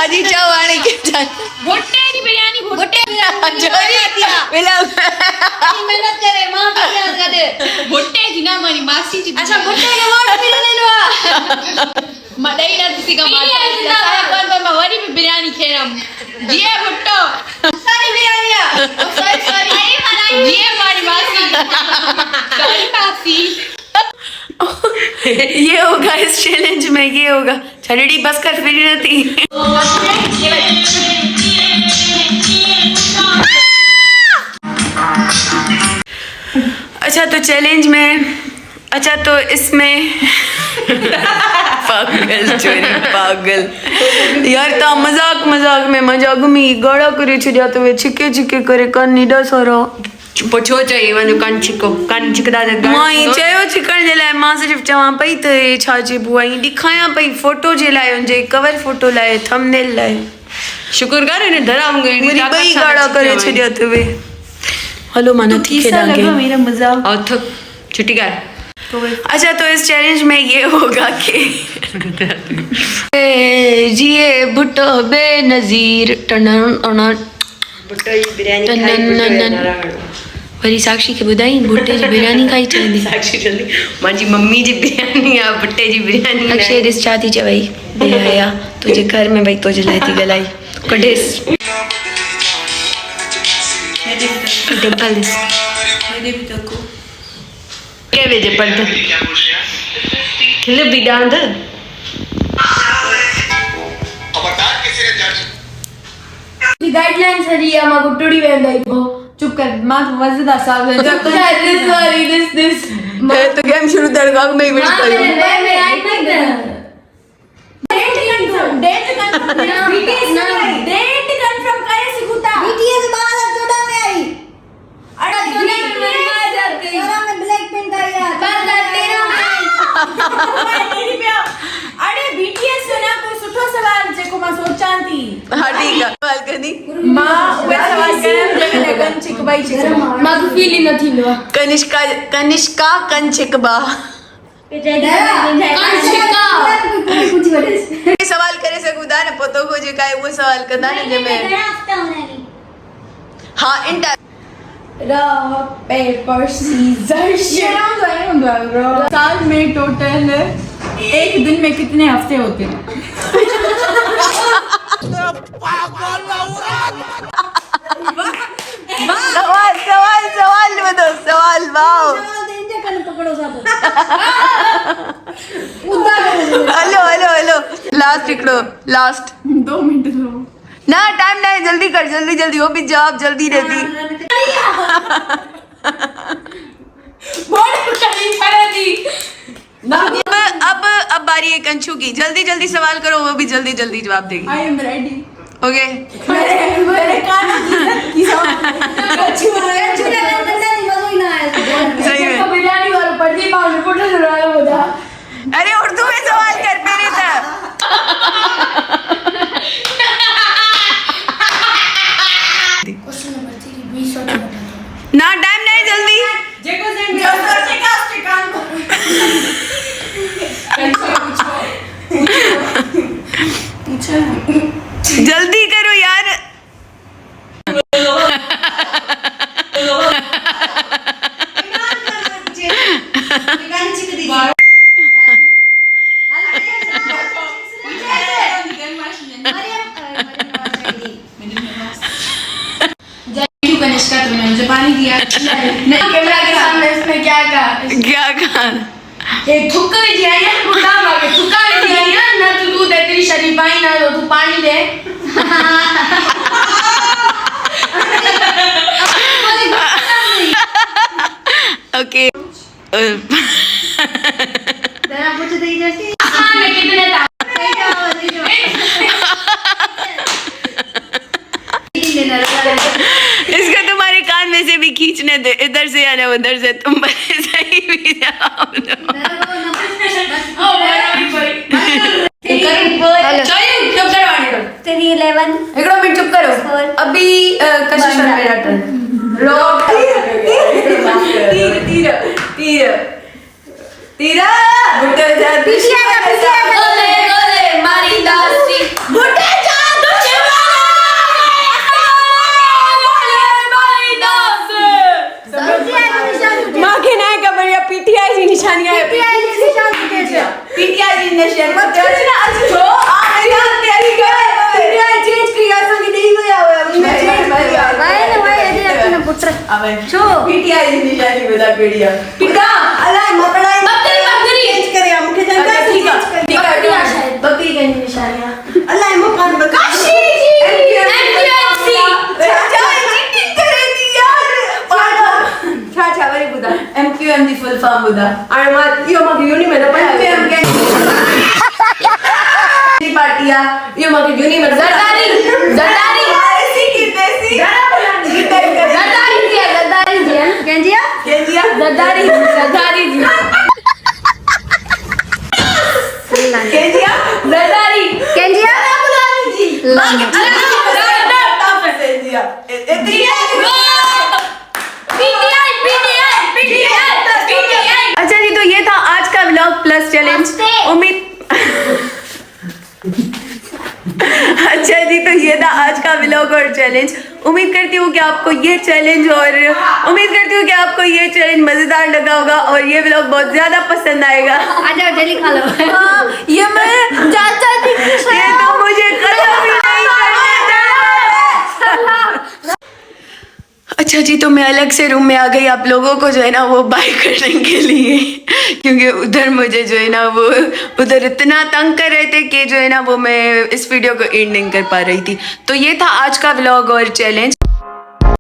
भाजी चवाणी के भुट्टे की बिरयानी भुट्टे जोरी मिला मेहनत करे मां क्या करे भुट्टे की ना मारी मासी जी अच्छा भुट्टे के मोड़ फिर ले लो मदई ना किसी का मार सारा कौन पर वरी भी बिरयानी खेरम ये भुट्टो सारी बिरयानियां सॉरी ये मारी मासी सॉरी मासी ये होगा इस चैलेंज में ये होगा छड़ी बस कर फिर रहती अच्छा तो चैलेंज में अच्छा तो इसमें पागल चोरी पागल यार ता मजाक में गाड़ा करे छड्या तो वे छिके छिके करे कान नीडा सारा पुछो चाहिए वनो कान छिकदा दे माई चयो छिकण जे लाइ मां सिर्फ चवां पई त छा चइबो आई ॾेखारियां पई फोटो जे लाइ उनजे कवर फोटो लाइ थंबनेल लाइ शुक्र कर ने धरा मुझे बई गाड़ा करे छड्या तो वे हेलो माना थी खेलांगे मेरा मजाक और थक छुट्टी कर अच्छा तो इस चैलेंज में ये होगा कि जिए भुट्टो बेनजीर भुट्टो जी बिरयानी खाई वरी साक्षी के ॿुधाई भुट्टे जी बिरयानी खाई चवंदी साक्षी चवंदी मुंहिंजी मम्मी जी बिरयानी आहे भुट्टे जी बिरयानी अक्षय ॾिस छा थी चवई बेहया तुंहिंजे घर में भई तुंहिंजे लाइ थी ॻाल्हाई कढेसि डिम्पल ॾिस के वेजे पर्द खिल भी डांद गाइडलाइन सही है मां गुटड़ी वेंदा इबो चुप कर मां मजेदार साहब है दिस तो गेम शुरू दरगाह में ही विश कयो डेट कंफर्म करे सिकुता BTS 2014 में आई अरे 14 में आ जाती 14 में ब्लैक पिंक आई यार 13 में अरे BTS सुना कोई सुठो सवाल जेको मां सोचां थी हां ठीक है सवाल करनी मां वे सवाल करम जगह लगन चिकबाई चिक मां को फील ही न थींदो कनिष्का कंचिकबा सवाल करे सघूं था न पतो को जेका आहे उहो सवाल कंदा न जंहिंमें हाँ इंटर रॉक पेपर सीजर साल में टोटल एक दिन में कितने हफ्ते होते हैं सवाल बताओ सवाल वाओ हेलो लास्ट हिकिड़ो लास्ट 2 मिनट दो ना टाइम ना जल्दी कर जल्दी वो भी जवाब जल्दी देती अब बारी है कंचू की जल्दी सवाल करो वो भी जल्दी जवाब देगी आई एम रेडी ओके मेरे कान की सही में बिरयानी वाला पढ़ती पाऊं रिपोर्ट सुनाया मुझे अरे उर्दू में सवाल कर पहले था ना टाइम नहीं जल्दी जेको से जल्दी करो यार कनिष्का तुमने मुझे पानी दिया नहीं कैमरा के सामने इसमें क्या कहा एक थुक्का दिया है बुढ़ा मांगे थुक्का दिया है ना तू दे तेरी शरीफ आई ना तू पानी दे ओके जरा पूछ दे जैसी हां मैं कितने इसका तुम्हारे कान में से भी खींचने दे इधर से या ना उधर से तुम सही भी जवाब दो एकड़ो मिनट चुप करो अभी कशिश मेरा टर्न रॉक तीर बुट्टे जा पीछे गोले मारी दासी बुट्टे जा केड़िया पिता अलाए मकड़ाई बकरी चेंज करे मुखे जानता ठीक है बकरी के निशानियां अलाए मकान में काशी जी एमपीएससी चाचा चीटिंग करे थी यार चाचा वरी बुदा एमक्यूएम दी फुल फॉर्म बुदा आणि मा यो मा युनी में एमक्यूएम के पार्टिया यो मा युनी में जरदारी ऐसी की देसी जरदारी जी केंजिया जरदारी जी केंजिया जरदारी केंजिया बुलानी जी अच्छा जी, तो ये था आज का व्लॉग प्लस चैलेंज। उम्मीद अच्छा जी, तो ये था आज का व्लॉग और चैलेंज। उम्मीद करती हूँ कि आपको ये चैलेंज मजेदार लगा होगा और ये व्लॉग बहुत ज्यादा पसंद आएगा। आ जाओ जल्दी खा लो। ये मैं चाचा जी ये तो मुझे कभी नहीं करने देना। अच्छा जी, तो मैं अलग से रूम में आ गई आप लोगों को जो है ना वो बाय करने के लिए, क्योंकि उधर मुझे जो है ना वो उधर इतना तंग कर रहे थे कि जो है ना वो मैं इस वीडियो को एंड नहीं कर पा रही थी। तो ये था आज का व्लॉग और चैलेंज।